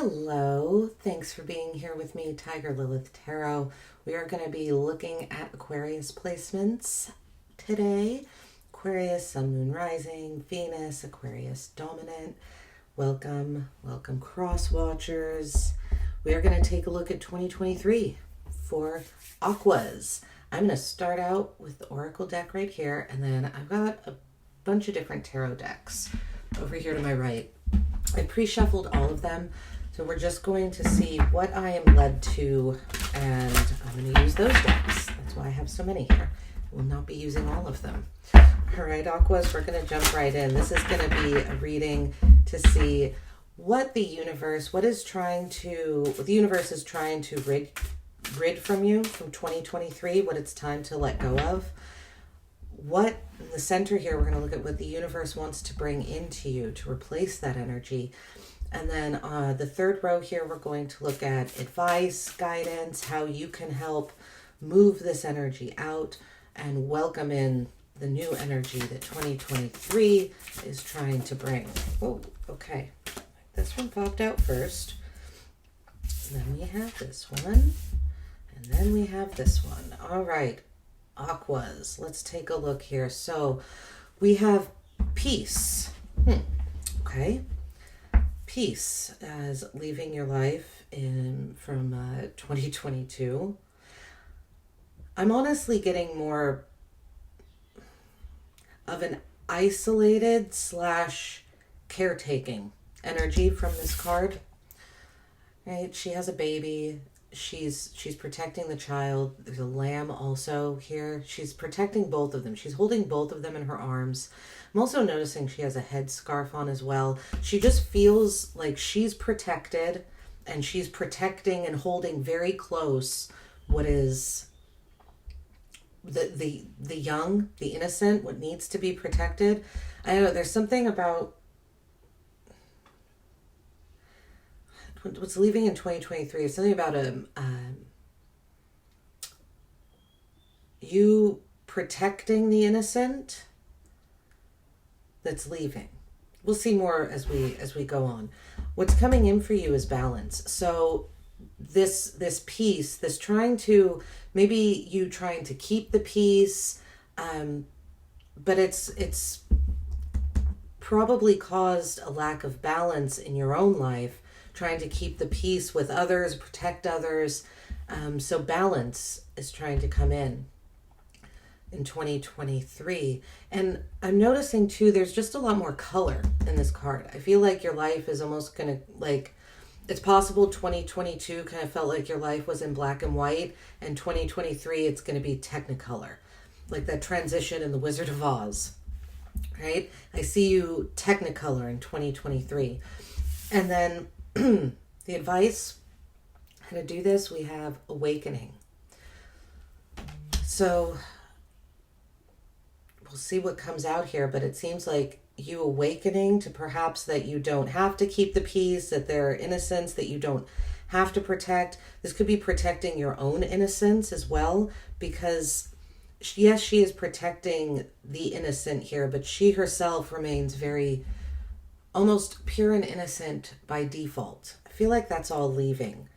Hello, thanks for being here with me, Tiger Lilith Tarot. We are going to be looking at Aquarius placements today. Aquarius, Sun, Moon, Rising, Venus, Aquarius Dominant. Welcome, welcome cross watchers. We are going to take a look at 2023 for Aquas. I'm going to start out with the Oracle deck right here, and then I've got a bunch of different tarot decks over here to my right. I pre-shuffled all of them, so we're just going to see what I am led to, and I'm going to use those decks. That's why I have so many here. I will not be using all of them. All right, Aquas, we're going to jump right in. This is going to be a reading to see what the universe, what the universe is trying to rid from you from 2023, what it's time to let go of. What in the center here, we're going to look at what the universe wants to bring into you to replace that energy. And then the third row here, we're going to look at advice, guidance, how you can help move this energy out and welcome in the new energy that 2023 is trying to bring. Oh, okay. This one popped out first. And then we have this one. And then we have this one. All right. Aquas, let's take a look here. So we have peace. Okay. Peace as leaving your life from 2022. I'm honestly getting more of an isolated / caretaking energy from this card. Right? She has a baby. She's protecting the child. There's a lamb also here. She's protecting both of them. She's holding both of them in her arms. I'm also noticing she has a headscarf on as well. She just feels like she's protected, and she's protecting and holding very close what is the young, the innocent, what needs to be protected. I know there's something about what's leaving in 2023 is something about you protecting the innocent that's leaving. We'll see more as we go on. What's coming in for you is balance. So this peace, this trying to, maybe you trying to keep the peace, but it's probably caused a lack of balance in your own life, trying to keep the peace with others, protect others. So balance is trying to come in 2023. And I'm noticing too, there's just a lot more color in this card. I feel like your life is almost going to, it's possible 2022 kind of felt like your life was in black and white, and 2023 it's going to be Technicolor. Like that transition in The Wizard of Oz, right? I see you Technicolor in 2023. And then the advice, how to do this, we have awakening. So we'll see what comes out here, but it seems like you awakening to perhaps that you don't have to keep the peace, that there are innocence that you don't have to protect. This could be protecting your own innocence as well, because yes, she is protecting the innocent here, but she herself remains very almost pure and innocent by default. I feel like that's all leaving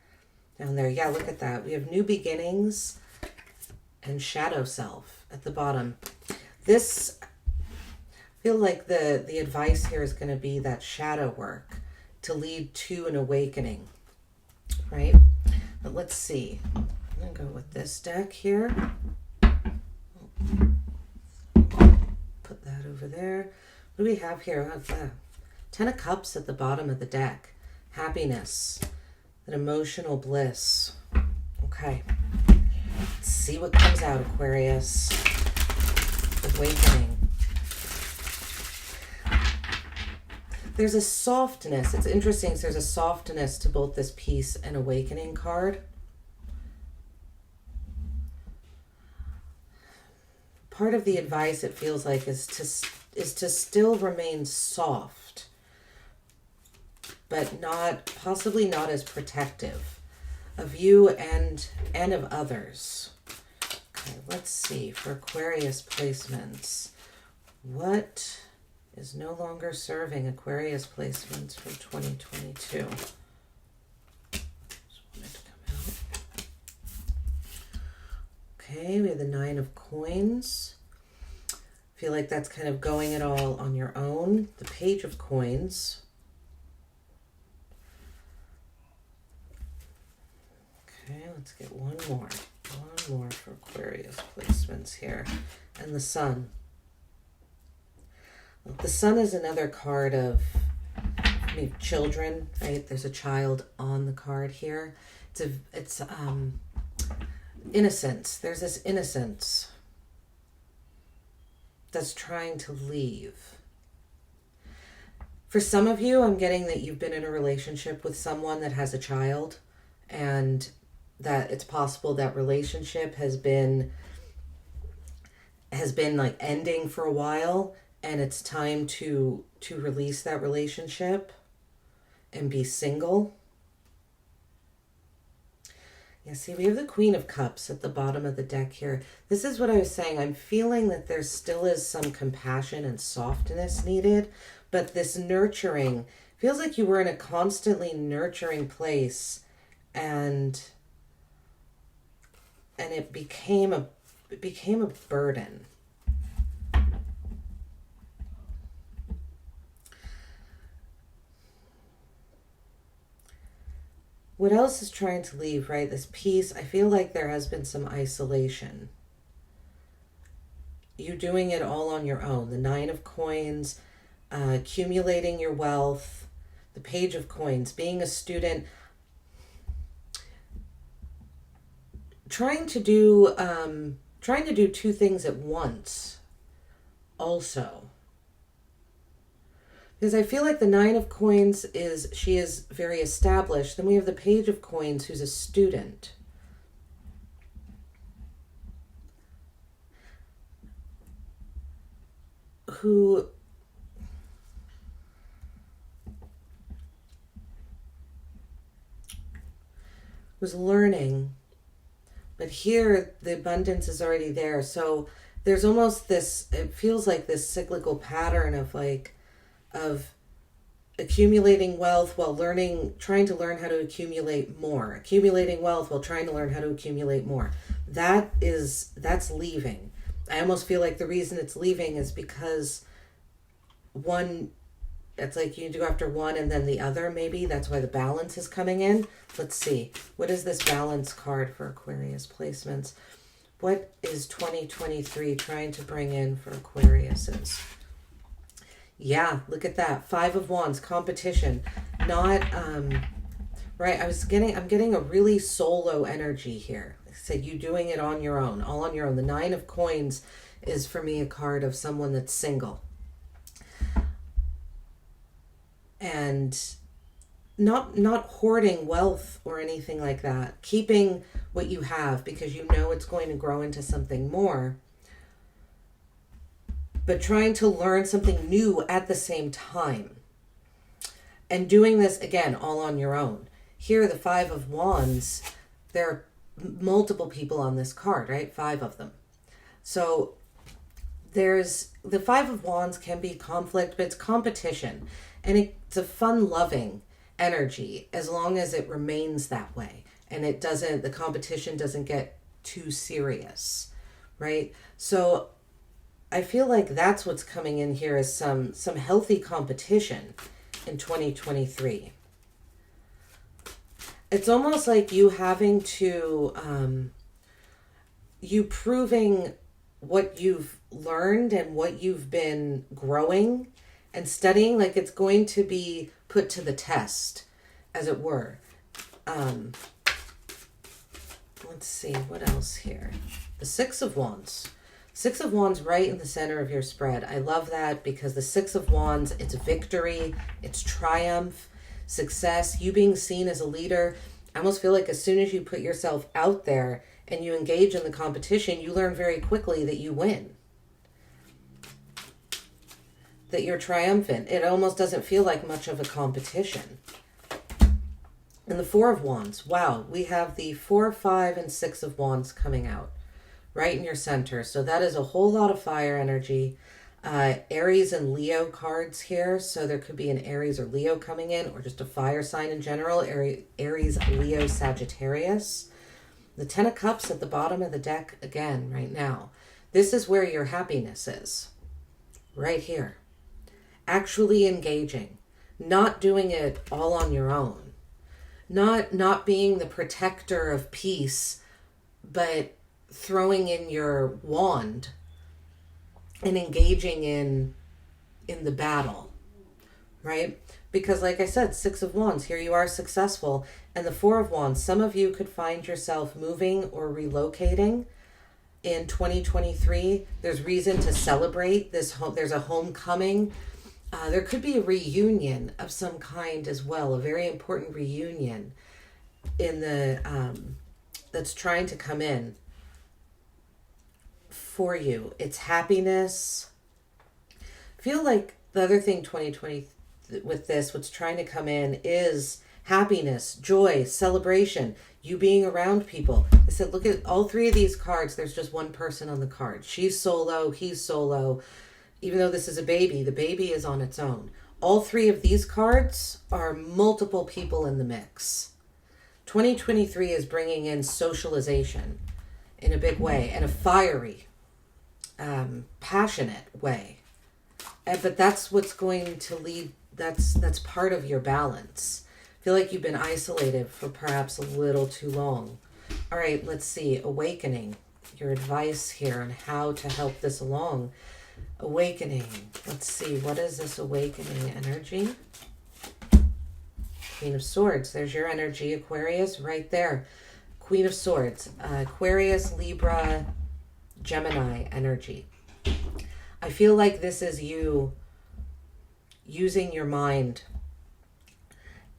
down there. Yeah, look at that. We have new beginnings and shadow self at the bottom. This, I feel like the advice here is going to be that shadow work to lead to an awakening, right? But let's see. I'm going to go with this deck here. Put that over there. What do we have here? Oh, the 10 of Cups at the bottom of the deck. Happiness. An emotional bliss. Okay. Let's see what comes out, Aquarius. Awakening. There's a softness. It's interesting. There's a softness to both this peace and awakening card. Part of the advice, it feels like, is to still remain soft, but possibly not as protective of you and of others. Okay, let's see for Aquarius placements. What is no longer serving Aquarius placements for 2022? Okay, we have the Nine of Coins. Feel like that's kind of going it all on your own. The Page of Coins. Okay, let's get one more. One more for Aquarius placements here. And the Sun. The Sun is another card of children, right? There's a child on the card here. It's innocence. There's this innocence that's trying to leave. For some of you, I'm getting that you've been in a relationship with someone that has a child, and that it's possible that relationship has been like ending for a while, and it's time to release that relationship and be single. Yeah, see, we have the Queen of Cups at the bottom of the deck here. This is what I was saying. I'm feeling that there still is some compassion and softness needed, but this nurturing feels like you were in a constantly nurturing place, and it became a burden. What else is trying to leave, right? This peace. I feel like there has been some isolation. You doing it all on your own. The Nine of Coins, accumulating your wealth, the Page of Coins, being a student, trying to do two things at once also. Because I feel like the Nine of Coins she is very established. Then we have the Page of Coins, who's a student. Who was learning. But here, the abundance is already there. So there's almost this, it feels like this cyclical pattern of accumulating wealth while trying to learn how to accumulate more. Accumulating wealth while trying to learn how to accumulate more. That's leaving. I almost feel like the reason it's leaving is because it's like you do after one and then the other, maybe. That's why the balance is coming in. Let's see. What is this balance card for Aquarius placements? What is 2023 trying to bring in for Aquariuses? Yeah, look at that. Five of Wands, competition. Not, right, I'm getting a really solo energy here. Like I said, you doing it on your own, all on your own. The Nine of Coins is for me a card of someone that's single. And not hoarding wealth or anything like that. Keeping what you have because you know it's going to grow into something more. But trying to learn something new at the same time. And doing this, again, all on your own. Here, the Five of Wands, there are multiple people on this card, right? 5 of them. So there's, the Five of Wands can be conflict, but it's competition. And it's a fun-loving energy as long as it remains that way. And the competition doesn't get too serious, right? So I feel like that's what's coming in here is some healthy competition in 2023. It's almost like you having to, you proving what you've learned and what you've been growing and studying, like it's going to be put to the test, as it were. Let's see, what else here? The Six of Wands. Six of Wands right in the center of your spread. I love that because the Six of Wands, it's victory, it's triumph, success, you being seen as a leader. I almost feel like as soon as you put yourself out there and you engage in the competition, you learn very quickly that you win. That you're triumphant. It almost doesn't feel like much of a competition. And the Four of Wands. Wow, we have the 4, 5, and 6 of Wands coming out. Right in your center. So that is a whole lot of fire energy. Aries and Leo cards here. So there could be an Aries or Leo coming in, or just a fire sign in general. Aries, Leo, Sagittarius. The Ten of Cups at the bottom of the deck again right now. This is where your happiness is. Right here. Actually engaging. Not doing it all on your own. Not being the protector of peace, but throwing in your wand and engaging in the battle. Right? Because like I said, Six of Wands, here you are successful. And the Four of Wands, some of you could find yourself moving or relocating in 2023. There's reason to celebrate this. There's a homecoming. There could be a reunion of some kind as well, a very important reunion in the that's trying to come in for you. It's happiness. I feel like the other thing 2020 with this, what's trying to come in is happiness, joy, celebration, you being around people. I said, look at all three of these cards. There's just one person on the card. She's solo, he's solo. Even though this is a baby, the baby is on its own. All three of these cards are multiple people in the mix. 2023 is bringing in socialization in a big way, and a fiery, passionate way. But that's what's going to lead, that's part of your balance. I feel like you've been isolated for perhaps a little too long. All right, let's see. Awakening. Your advice here on how to help this along. Awakening. Let's see. What is this awakening energy? Queen of Swords. There's your energy, Aquarius, right there. Queen of Swords. Aquarius, Libra, Gemini energy. I feel like this is you using your mind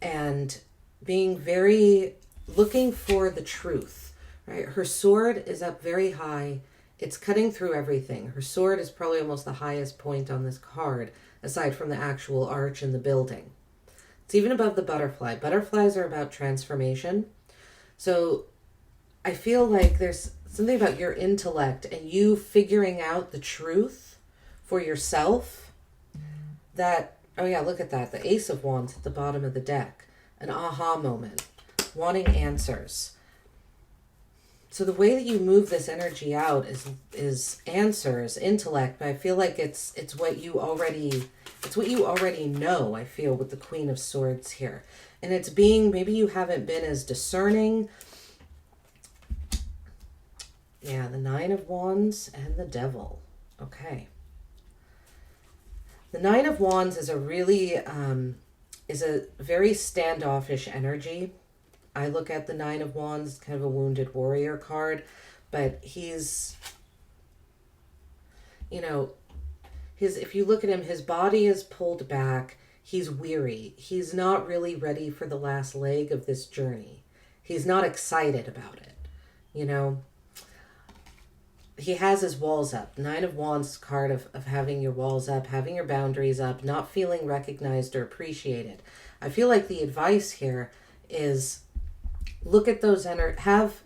and being very, looking for the truth, right? Her sword is up very high. It's cutting through everything. Her sword is probably almost the highest point on this card, aside from the actual arch in the building. It's even above the butterfly. Butterflies are about transformation. So I feel like there's something about your intellect and you figuring out the truth for yourself that, oh yeah, look at that. The Ace of Wands at the bottom of the deck. An aha moment. Wanting answers. So the way that you move this energy out is answers, intellect, but I feel like it's what you already know, I feel, with the Queen of Swords here. And it's being, maybe you haven't been as discerning. Yeah, the Nine of Wands and the Devil. Okay. The Nine of Wands is a really, is a very standoffish energy. I look at the Nine of Wands, kind of a wounded warrior card, but he's, you know, if you look at him, his body is pulled back. He's weary. He's not really ready for the last leg of this journey. He's not excited about it, you know. He has his walls up. Nine of Wands card of having your walls up, having your boundaries up, not feeling recognized or appreciated. I feel like the advice here is look at those, have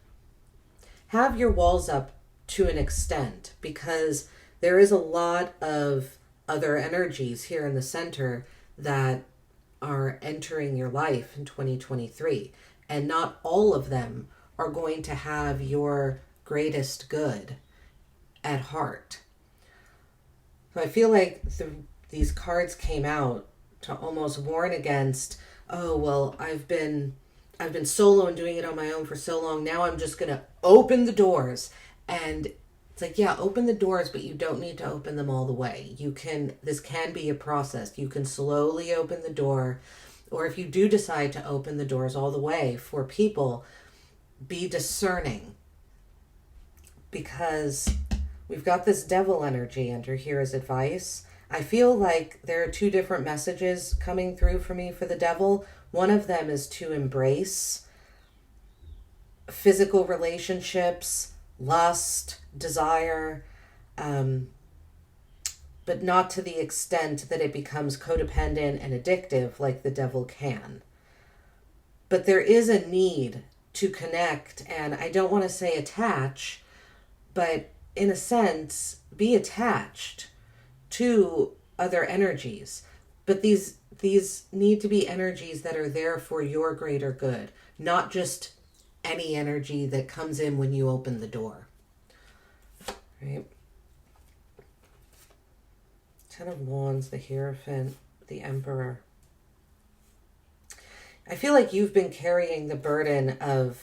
your walls up to an extent, because there is a lot of other energies here in the center that are entering your life in 2023. And not all of them are going to have your greatest good at heart. So I feel like these cards came out to almost warn against, oh, well, I've been solo and doing it on my own for so long. Now I'm just going to open the doors. And it's like, yeah, open the doors, but you don't need to open them all the way. This can be a process. You can slowly open the door. Or if you do decide to open the doors all the way for people, be discerning. Because we've got this devil energy under here as advice. I feel like there are two different messages coming through for me for the devil. One of them is to embrace physical relationships, lust, desire, but not to the extent that it becomes codependent and addictive like the devil can. But there is a need to connect, and I don't want to say attach, but in a sense, be attached to other energies. But these need to be energies that are there for your greater good, not just any energy that comes in when you open the door. Right? Ten of Wands, the Hierophant, the Emperor. I feel like you've been carrying the burden of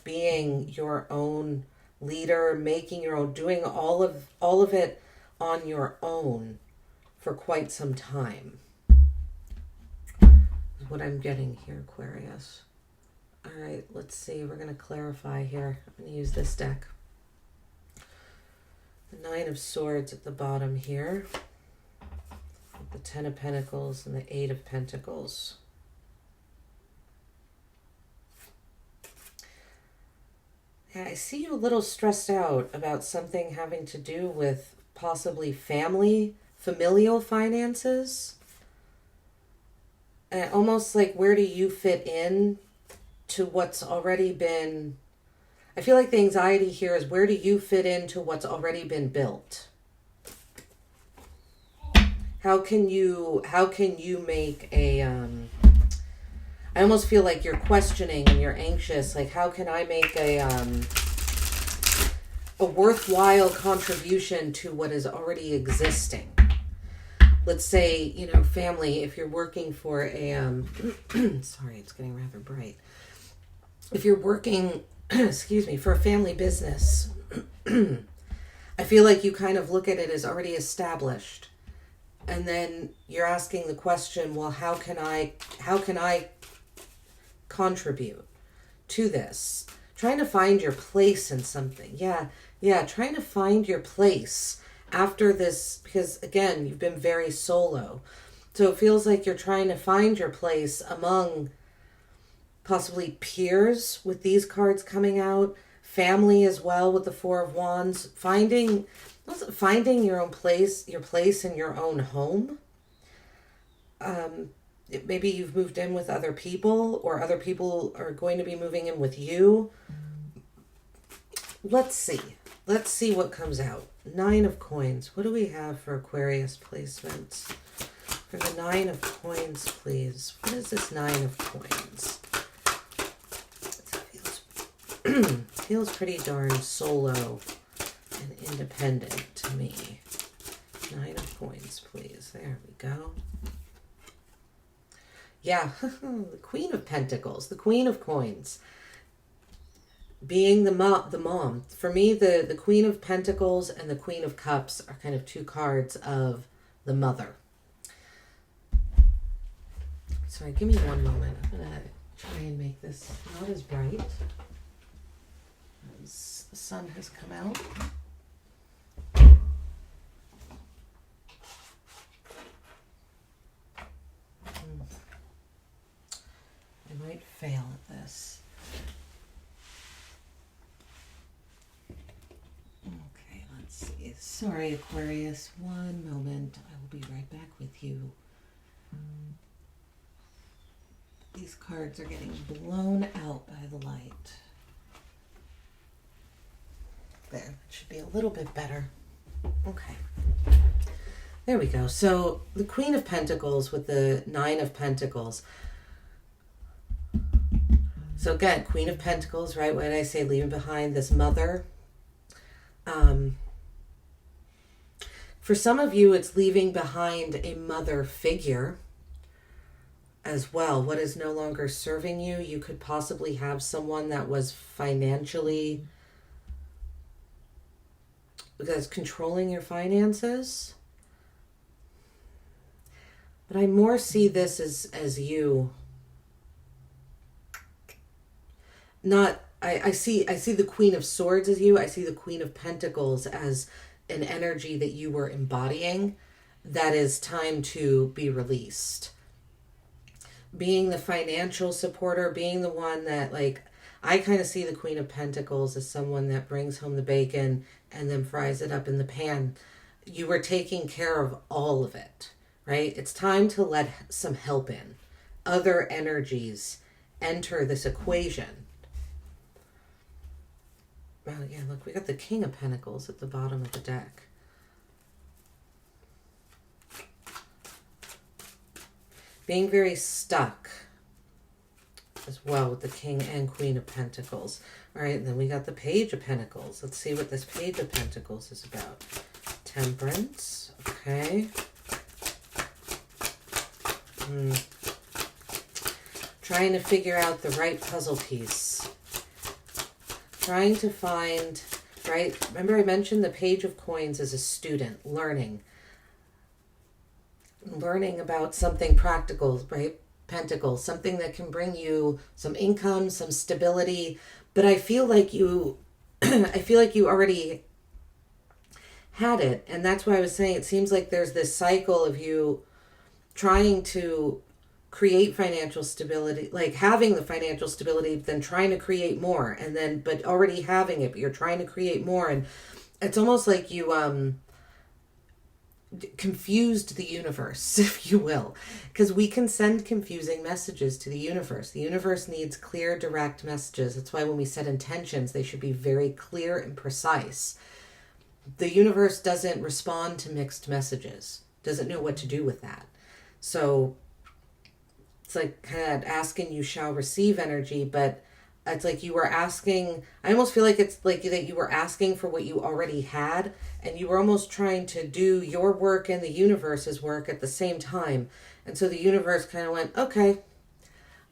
being your own leader, making your own, doing all of it on your own for quite some time. Is what I'm getting here, Aquarius. All right, let's see. We're going to clarify here. I'm going to use this deck. The Nine of Swords at the bottom here. The Ten of Pentacles and the Eight of Pentacles. Yeah, I see you a little stressed out about something having to do with possibly familial finances. And almost like, where do you fit in to what's already been... I feel like the anxiety here is, where do you fit into what's already been built? How can you make a... I almost feel like you're questioning and you're anxious. Like, how can I make a worthwhile contribution to what is already existing? Let's say, you know, family, if you're working for a... sorry, it's getting rather bright. If you're working, excuse me, for a family business, I feel like you kind of look at it as already established. And then you're asking the question, well, how can I contribute to this? Trying to find your place in something. Yeah, trying to find your place after this, because again, you've been very solo. So it feels like you're trying to find your place among possibly peers with these cards coming out, family as well with the Four of Wands, finding your own place, your place in your own home. Maybe you've moved in with other people, or other people are going to be moving in with you. Let's see what comes out. Nine of Coins. What do we have for Aquarius placements? For the Nine of Coins, please. What is this Nine of Coins? It feels pretty darn solo and independent to me. Nine of Coins, please. There we go. Yeah, the Queen of Pentacles, the Queen of Coins. Being the mom. For me, the Queen of Pentacles and the Queen of Cups are kind of two cards of the mother. Sorry, give me one moment. I'm going to try and make this not as bright as the sun has come out. I might fail at this. Okay, let's see. Sorry, Aquarius. One moment. I will be right back with you. These cards are getting blown out by the light. There, that should be a little bit better. Okay. There we go. So the Queen of Pentacles with the Nine of Pentacles. So again, Queen of Pentacles, right? What did I say? Leaving behind this mother. For some of you, it's leaving behind a mother figure as well. What is no longer serving you? You could possibly have someone that was financially, that's controlling your finances. But I more see this as you. Not, I see the Queen of Swords as you. I see the Queen of Pentacles as an energy that you were embodying that is time to be released. Being the financial supporter, being the one that, like, I kind of see the Queen of Pentacles as someone that brings home the bacon and then fries it up in the pan. You were taking care of all of it, right? It's time to let some help in. Other energies enter this equation. Oh, yeah, look, we got the King of Pentacles at the bottom of the deck. Being very stuck. as well with the King and Queen of Pentacles. All right, and then we got the Page of Pentacles. Let's see what this Page of Pentacles is about. Temperance, okay. Trying to figure out the right puzzle piece. Trying to find, right? Remember I mentioned the Page of Coins as a student, learning about something practical, right? Pentacles, something that can bring you some income, some stability. But I feel like you, I feel like you already had it. And that's why I was saying it seems like there's this cycle of you trying to create financial stability, like having the financial stability, then trying to create more, and then, but already having it, but you're trying to create more. And it's almost like you, confused the universe, if you will, because we can send confusing messages to the universe. The universe needs clear, direct messages. That's why when we set intentions, they should be very clear and precise. The universe doesn't respond to mixed messages, doesn't know what to do with that. So it's like kind of asking you shall receive energy, but it's like you were asking, I almost feel like it's like that you were asking for what you already had, and you were almost trying to do your work and the universe's work at the same time. And so the universe kind of went, okay,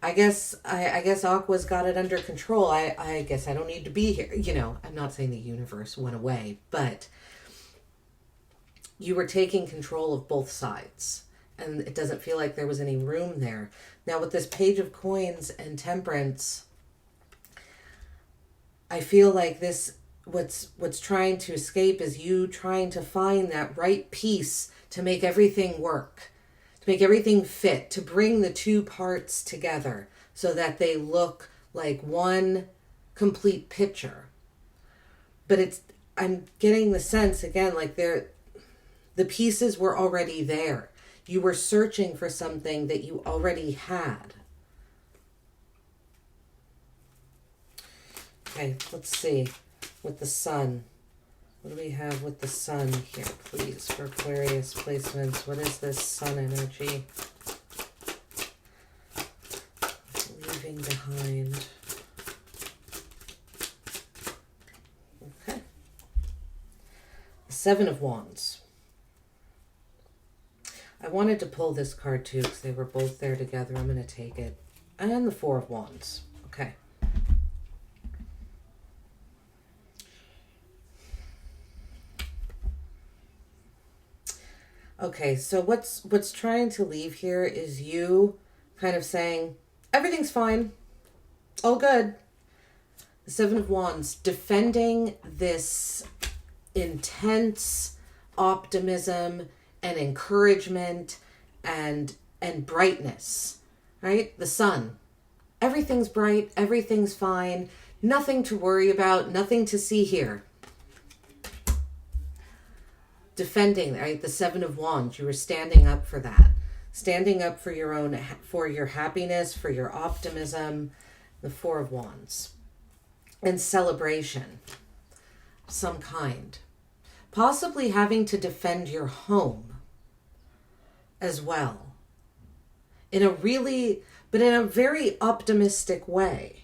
I guess Aqua's got it under control. I guess I don't need to be here. You know, I'm not saying the universe went away, but you were taking control of both sides. And it doesn't feel like there was any room there. Now with this Page of Coins and Temperance, I feel like this, what's trying to escape is you trying to find that right piece to make everything work, to make everything fit, to bring the two parts together so that they look like one complete picture. But I'm getting the sense again, like the pieces were already there. You were searching for something that you already had. Okay, let's see. With the Sun. What do we have with the Sun here, please, for Aquarius placements? What is this Sun energy? Leaving behind. Okay. The Seven of Wands. I wanted to pull this card too because they were both there together. I'm going to take it. And the Four of Wands. Okay. Okay, so what's trying to leave here is you kind of saying, everything's fine, all good. The Seven of Wands, defending this intense optimism and encouragement and brightness, right? The Sun, everything's bright, everything's fine, nothing to worry about, nothing to see here. Defending, right? The Seven of Wands, you were standing up for that. Standing up for for your happiness, for your optimism. The Four of Wands. And celebration. Some kind. Possibly having to defend your home as well. In a very optimistic way.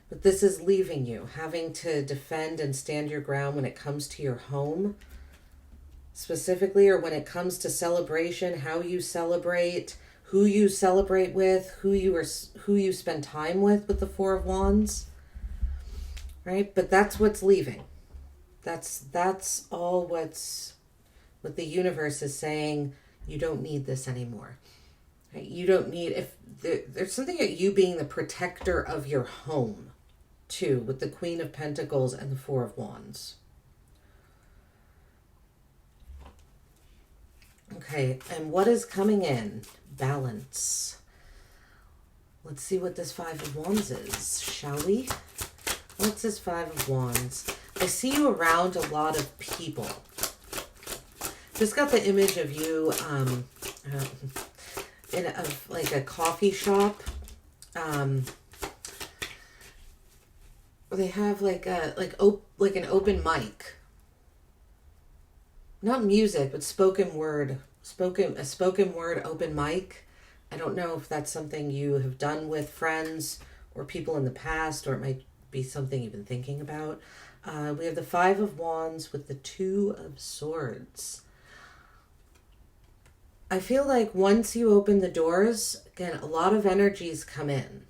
But this is leaving you, having to defend and stand your ground when it comes to your home, specifically, or when it comes to celebration, how you celebrate, who you celebrate with, who you spend time with the Four of Wands, right? But that's what's leaving. That's all what the universe is saying. You don't need this anymore. Right? You don't need, if there's something at you being the protector of your home. Too, with the Queen of Pentacles and the Four of Wands. Okay, and what is coming in? Balance. Let's see what this Five of Wands is, shall we? What's this Five of Wands? I see you around a lot of people. Just got the image of you in like a coffee shop. They have like an open mic, not music, but spoken word open mic, I don't know if that's something you have done with friends or people in the past, or it might be something you've been thinking about. We have the Five of Wands with the Two of Swords. I feel like once you open the doors, again, a lot of energies come in.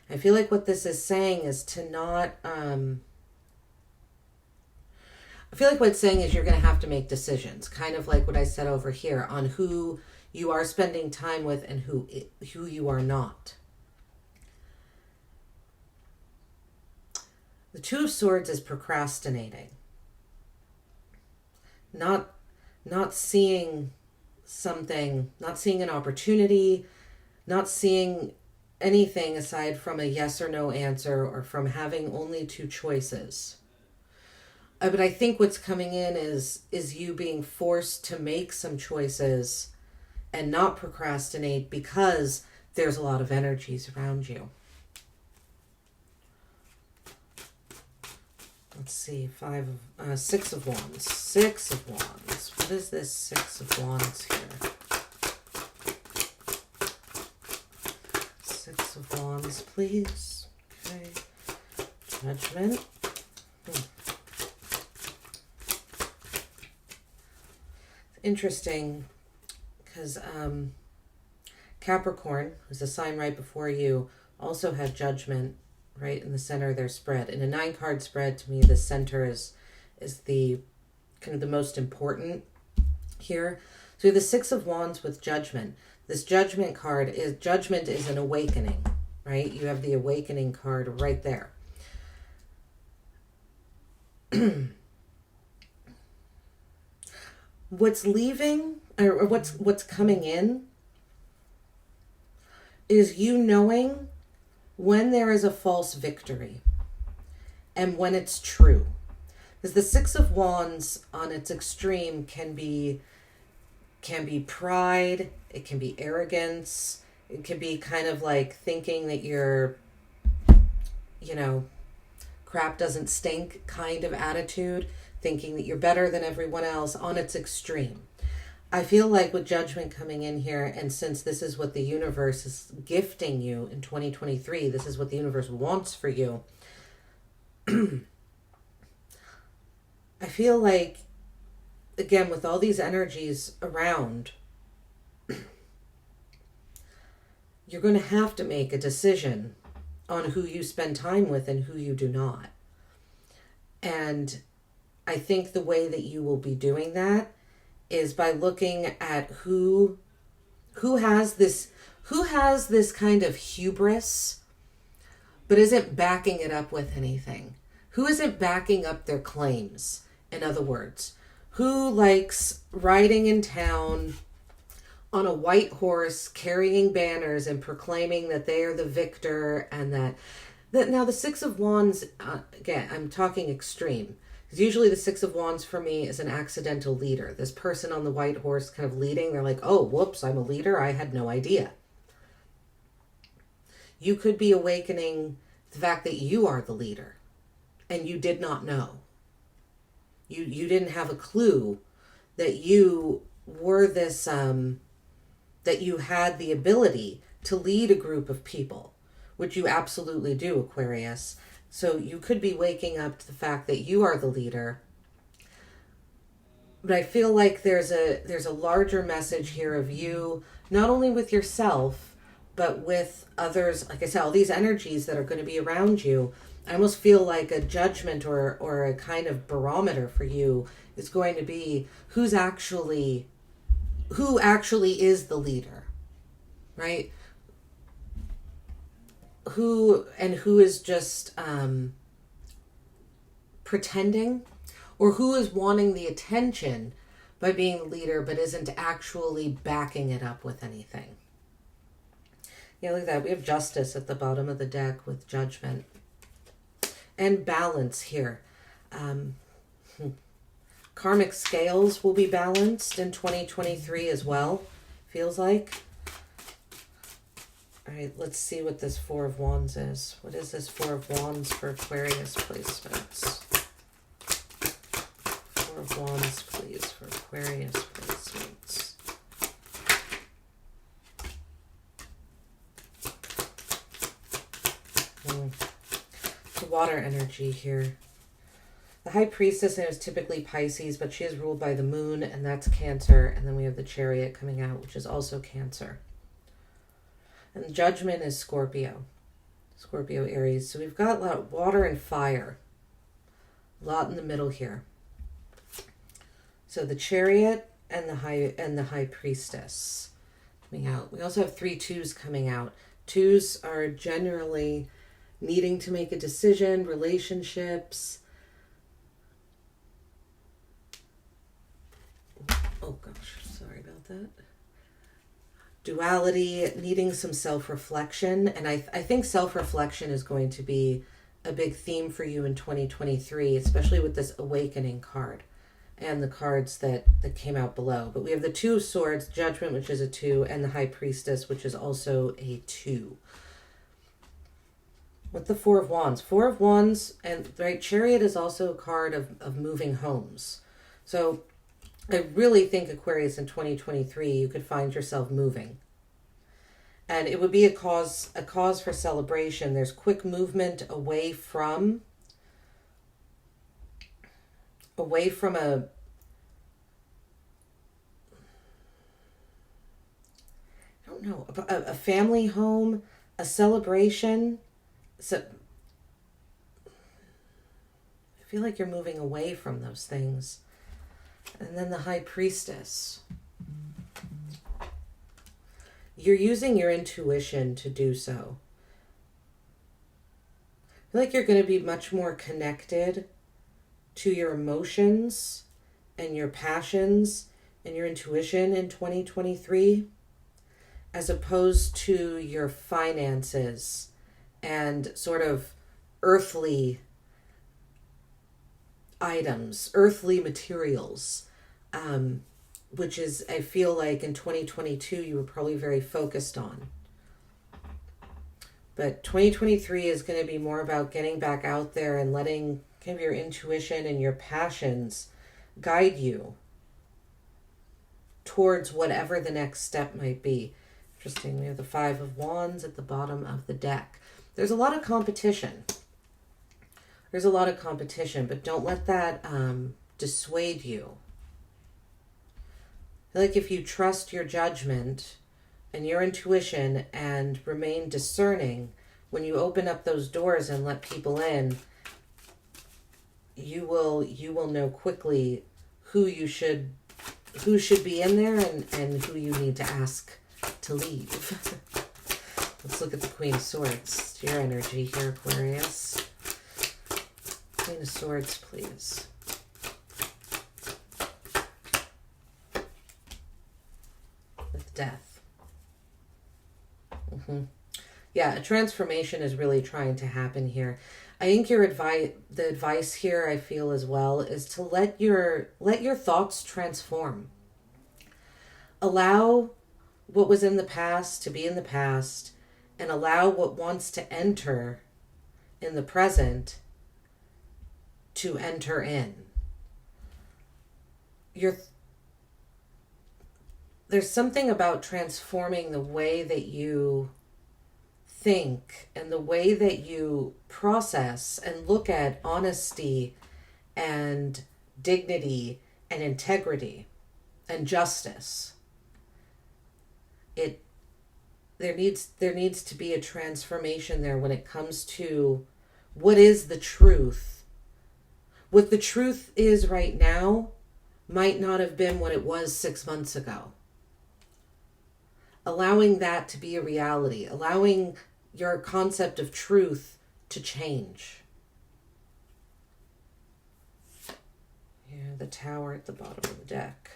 I feel like what this is saying is to not... I feel like what it's saying is you're going to have to make decisions, kind of like what I said over here, on who you are spending time with and who you are not. The Two of Swords is procrastinating. Not seeing something, not seeing an opportunity, not seeing anything aside from a yes or no answer, or from having only two choices. But I think what's coming in is you being forced to make some choices and not procrastinate because there's a lot of energies around you. Let's see, Six of Wands. Six of Wands. What is this Six of Wands here? Six of Wands, please. Okay. Judgment. Interesting, because Capricorn, who's a sign right before you, also had Judgment right in the center of their spread. In a 9-card spread, to me, the center is the kind of the most important here. So we have the Six of Wands with Judgment. This Judgment card is, Judgment is an awakening, right? You have the Awakening card right there. What's leaving, or what's coming in, is you knowing when there is a false victory and when it's true. Because the Six of Wands on its extreme can be pride, it can be arrogance, it can be kind of like thinking that you're, crap doesn't stink kind of attitude, thinking that you're better than everyone else on its extreme. I feel like with Judgment coming in here, and since this is what the universe is gifting you in 2023, this is what the universe wants for you, I feel like, again, with all these energies around, you're going to have to make a decision on who you spend time with and who you do not. And I think the way that you will be doing that is by looking at who has this kind of hubris, but isn't backing it up with anything. Who isn't backing up their claims, in other words. Who likes riding in town on a white horse, carrying banners and proclaiming that they are the victor, and that now the Six of Wands, again, I'm talking extreme. Because usually the Six of Wands for me is an accidental leader. This person on the white horse kind of leading, they're like, oh, whoops, I'm a leader. I had no idea. You could be awakening the fact that you are the leader and you did not know. You didn't have a clue that you were this, that you had the ability to lead a group of people, which you absolutely do, Aquarius. So you could be waking up to the fact that you are the leader. But I feel like there's a larger message here of you, not only with yourself, but with others. Like I said, all these energies that are going to be around you. I almost feel like a judgment or a kind of barometer for you is going to be who actually is the leader, right? Who is just pretending, or who is wanting the attention by being the leader but isn't actually backing it up with anything. Yeah, look at that. We have Justice at the bottom of the deck with Judgment. And Balance here. Karmic scales will be balanced in 2023 as well, feels like. All right, let's see what this Four of Wands is. What is this Four of Wands for Aquarius placements? Four of Wands, please, for Aquarius placements. The water energy here. The High Priestess is typically Pisces, but she is ruled by the moon, and that's Cancer. And then we have the Chariot coming out, which is also Cancer. And the Judgment is Scorpio. Scorpio, Aries. So we've got a lot of water and fire. A lot in the middle here. So the Chariot and the High Priestess coming out. We also have 3 2s coming out. 2s are generally needing to make a decision, relationships. Oh gosh, sorry about that. Duality, needing some self-reflection. And I think self-reflection is going to be a big theme for you in 2023, especially with this Awakening card and the cards that came out below. But we have the 2 of Swords, Judgment, which is a 2, and the High Priestess, which is also a 2. With the 4 of Wands. 4 of Wands, and right, Chariot is also a card of moving homes. So I really think, Aquarius, in 2023, you could find yourself moving. And it would be a cause for celebration. There's quick movement away from a, I don't know, a family home, a celebration. So I feel like you're moving away from those things. And then the High Priestess. You're using your intuition to do so. I feel like you're going to be much more connected to your emotions and your passions and your intuition in 2023, as opposed to your finances and sort of earthly items, earthly materials, which is, I feel like in 2022 you were probably very focused on. But 2023 is going to be more about getting back out there and letting kind of your intuition and your passions guide you towards whatever the next step might be. Interesting, we have the 5 of Wands at the bottom of the deck. There's a lot of competition. There's a lot of competition, but don't let that dissuade you. I feel like if you trust your judgment and your intuition and remain discerning, when you open up those doors and let people in, you will know quickly who should be in there and who you need to ask to leave. Let's look at the Queen of Swords. It's your energy here, Aquarius. Queen of Swords, please. With Death. Yeah, a transformation is really trying to happen here. I think the advice here, I feel as well, is to let your thoughts transform. Allow what was in the past to be in the past, and allow what wants to enter in the present to enter in. There's something about transforming the way that you think and the way that you process and look at honesty and dignity and integrity and justice. There needs to be a transformation there when it comes to what is the truth. What the truth is right now might not have been what it was 6 months ago. Allowing that to be a reality, allowing your concept of truth to change. Here, the Tower at the bottom of the deck.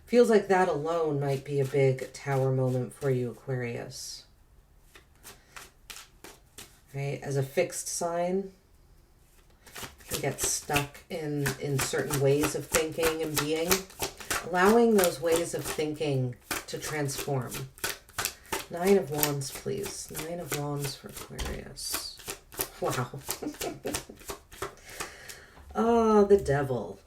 Feels like that alone might be a big Tower moment for you, Aquarius. Right? As a fixed sign, you can get stuck in certain ways of thinking and being. Allowing those ways of thinking to transform. 9 of Wands, please. 9 of Wands for Aquarius. Wow. Oh, the Devil.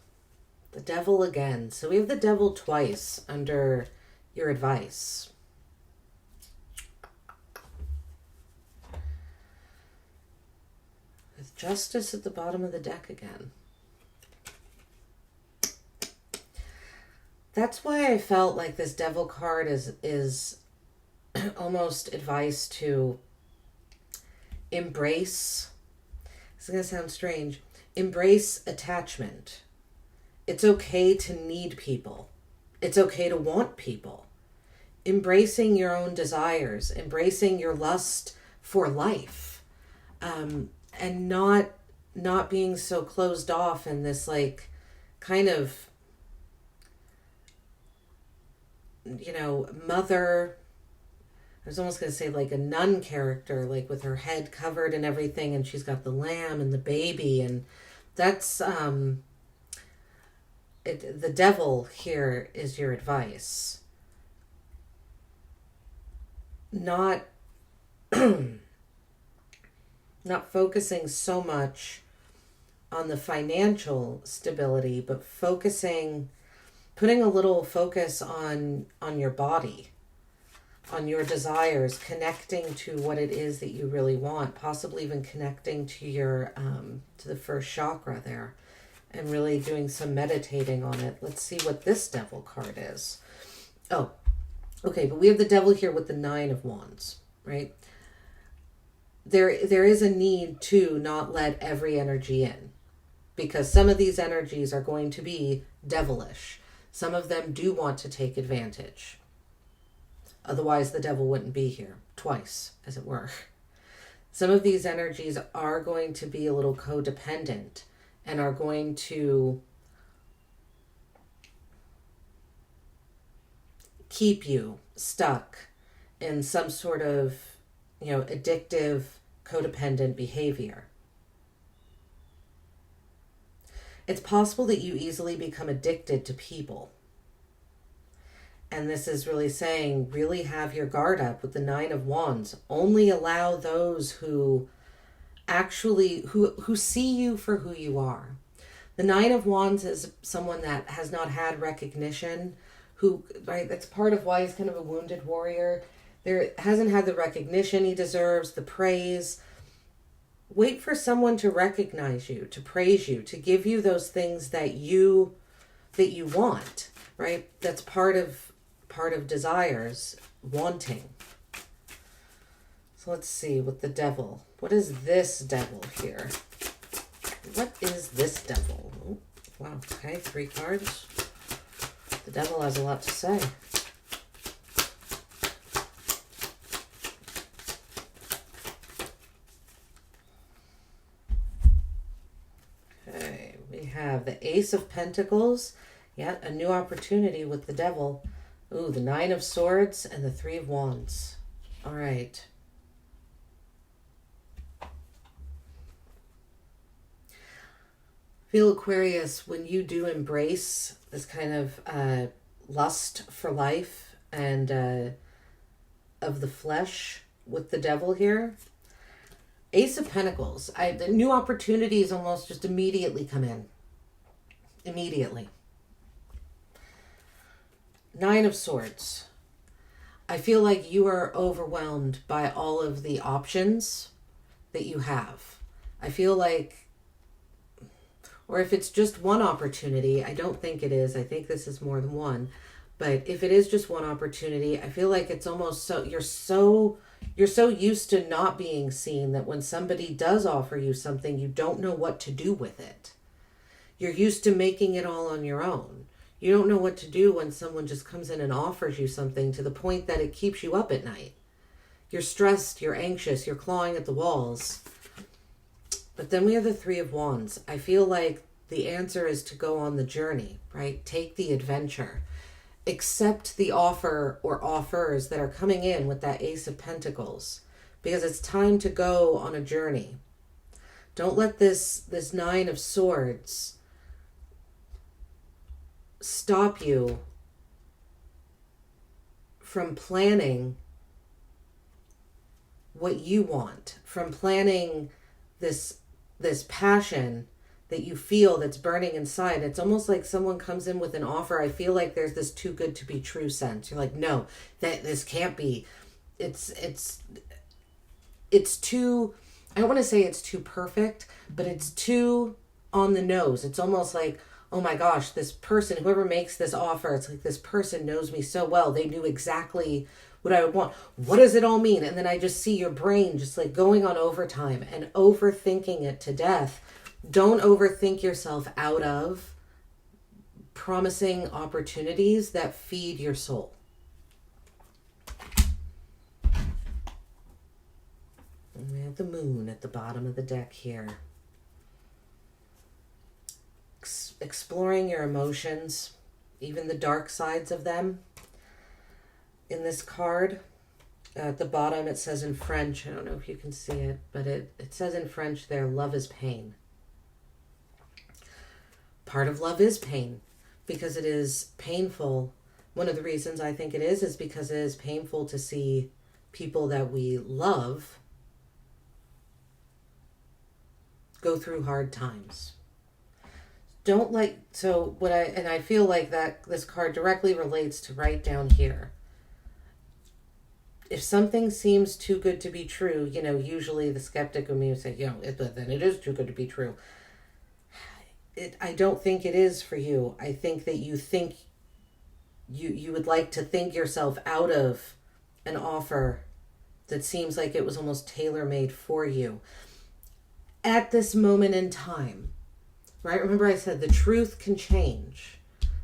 The Devil again. So we have the Devil twice under your advice. With Justice at the bottom of the deck again. That's why I felt like this Devil card is almost advice to embrace. This is going to sound strange. Embrace attachment. It's okay to need people. It's okay to want people. Embracing your own desires, embracing your lust for life, and not being so closed off in this like kind of, you know, mother, I was almost going to say like a nun character, like with her head covered and everything, and she's got the lamb and the baby, and that's the Devil here is your advice. Not not focusing so much on the financial stability, but putting a little focus on your body, on your desires, connecting to what it is that you really want, possibly even connecting to your to the first chakra there, and really doing some meditating on it. Let's see what this Devil card is. Oh, okay, but we have the Devil here with the 9 of Wands, right? There is a need to not let every energy in, because some of these energies are going to be devilish. Some of them do want to take advantage. Otherwise, the Devil wouldn't be here twice, as it were. Some of these energies are going to be a little codependent and are going to keep you stuck in some sort of, you know, addictive, codependent behavior. It's possible that you easily become addicted to people. And this is really saying, really have your guard up with the 9 of Wands. Only allow those who actually, who see you for who you are. The 9 of Wands is someone that has not had recognition, who, right, that's part of why he's kind of a wounded warrior. There hasn't had the recognition he deserves, the praise. Wait for someone to recognize you, to praise you, to give you those things that you want, right? That's part of desires, wanting. So let's see with the Devil. What is this Devil here? What is this Devil? Oh, wow, okay, 3 cards. The Devil has a lot to say. Okay, we have the Ace of Pentacles. Yet a new opportunity with the Devil. Ooh, the 9 of Swords and the 3 of Wands. All right. Feel Aquarius, when you do embrace this kind of lust for life and of the flesh with the Devil here. Ace of Pentacles. The new opportunities almost just immediately come in. Immediately. 9 of Swords. I feel like you are overwhelmed by all of the options that you have. I feel like, or if it's just one opportunity, I don't think it is. I think this is more than one. But if it is just one opportunity, I feel like it's almost so, you're so used to not being seen that when somebody does offer you something, you don't know what to do with it. You're used to making it all on your own. You don't know what to do when someone just comes in and offers you something to the point that it keeps you up at night. You're stressed, you're anxious, you're clawing at the walls. But then we have the 3 of Wands. I feel like the answer is to go on the journey, right? Take the adventure. Accept the offer or offers that are coming in with that Ace of Pentacles, because it's time to go on a journey. Don't let this 9 of Swords stop you from planning what you want, from planning this passion that you feel that's burning inside. It's almost like someone comes in with an offer. I feel like there's this too good to be true sense. You're like, no, that this can't be. It's too I don't want to say it's too perfect, but it's too on the nose. It's almost like, oh my gosh, this person, whoever makes this offer, it's like this person knows me so well. They knew exactly what I would want. What does it all mean? And then I just see your brain just like going on overtime and overthinking it to death. Don't overthink yourself out of promising opportunities that feed your soul. And we have the moon at the bottom of the deck here. Exploring your emotions, even the dark sides of them. In this card, at the bottom it says in French, I don't know if you can see it, but it says in French there, love is pain. Part of love is pain, because it is painful. One of the reasons I think it is because it is painful to see people that we love go through hard times. I feel like that this card directly relates to right down here. If something seems too good to be true, usually the skeptic of me would say, then it is too good to be true. I don't think it is for you. I think that you would like to think yourself out of an offer that seems like it was almost tailor-made for you at this moment in time. Right? Remember I said the truth can change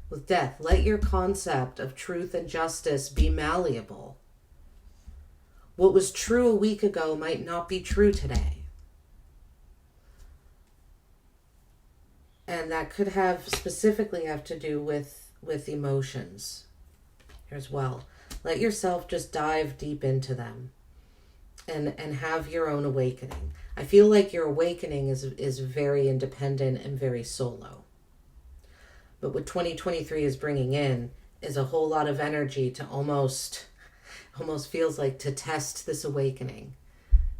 with death. Let your concept of truth and justice be malleable. What was true a week ago might not be true today. And that could specifically have to do with emotions as well. Let yourself just dive deep into them and have your own awakening. I feel like your awakening is very independent and very solo. But what 2023 is bringing in is a whole lot of energy to almost feels like to test this awakening.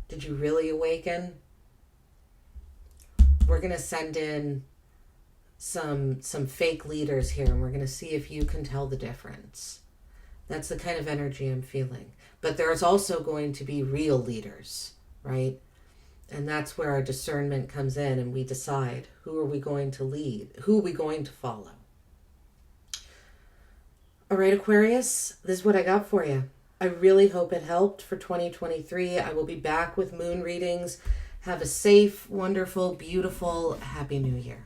Did you really awaken? We're going to send in some fake leaders here, and we're going to see if you can tell the difference. That's the kind of energy I'm feeling. But there's also going to be real leaders, right? And that's where our discernment comes in, and we decide who are we going to lead, who are we going to follow. All right, Aquarius, this is what I got for you. I really hope it helped for 2023. I will be back with moon readings. Have a safe, wonderful, beautiful, happy new year.